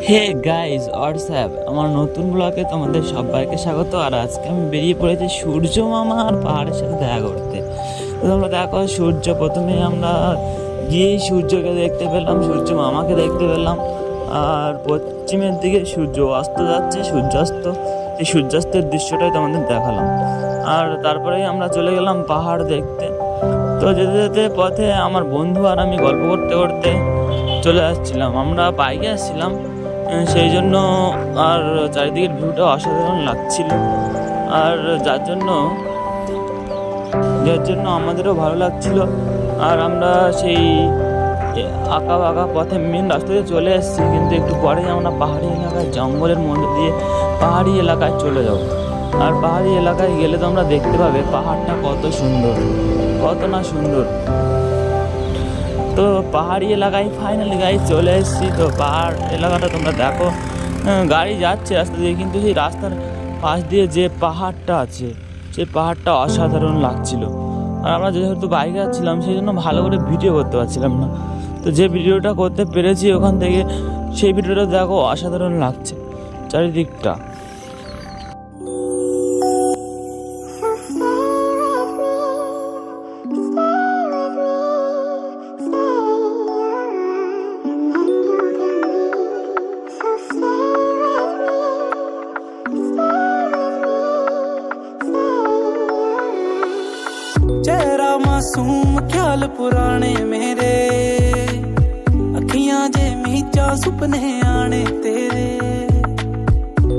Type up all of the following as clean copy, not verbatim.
Hey guys WhatsApp আমার নতুন ব্লগে তোমাদের সবাইকে স্বাগত। আর আজকে আমি বেরিয়ে পড়েছি সূর্য মামা আর পাহাড়ের সাথে দেখা করতে। তো তোমরা দেখো সূর্য, প্রথমেই আমরা গিয়েই সূর্যকে দেখতে পেলাম, সূর্য মামাকে দেখতে পেলাম। আর পশ্চিমের দিকে সূর্য অস্ত যাচ্ছে, সূর্যাস্ত, সেই সূর্যাস্তের দৃশ্যটাই তোমাদের দেখালাম। আর তারপরেই আমরা চলে গেলাম পাহাড় দেখতে। তো যেতে যেতে পথে আমার বন্ধু আর আমি গল্প করতে করতে চলে আসছিলাম, আমরা বাইকে আসছিলাম, সেই জন্য আর চারিদিকের ভিউটা অসাধারণ লাগছিল। আর যার জন্য আমাদেরও ভালো লাগছিল। আর আমরা সেই আঁকা বাঁকা পথে মেন রাস্তা দিয়ে চলে এসেছি, কিন্তু একটু পরেই আমরা পাহাড়ি এলাকায় জঙ্গলের মধ্যে দিয়ে পাহাড়ি এলাকায় চলে যাব। আর পাহাড়ি এলাকায় গেলে তোমরা দেখতে পাবে পাহাড়টা কত সুন্দর, কত না সুন্দর। তো পাহাড়ি এলাকায় ফাইনালি গাড়ি চলে এসেছি। তো পাহাড় এলাকাটা তোমরা দেখো, গাড়ি যাচ্ছে রাস্তা দিয়ে, কিন্তু সেই রাস্তার পাশ দিয়ে যে পাহাড়টা আছে সেই পাহাড়টা অসাধারণ লাগছিল। আর আমরা যেহেতু বাইকে যাচ্ছিলাম সেই জন্য ভালো করে ভিডিও করতে পারছিলাম না। তো যে ভিডিওটা করতে পেরেছি ওখান থেকে, সেই ভিডিওটা দেখো, অসাধারণ লাগছে চারিদিকটা। चेहरा मासूम ख्याल पुराने मेरे, अखियां जे मीचा सुपने आने तेरे।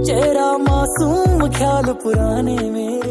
चेहरा मासूम ख्याल पुराने मेरे,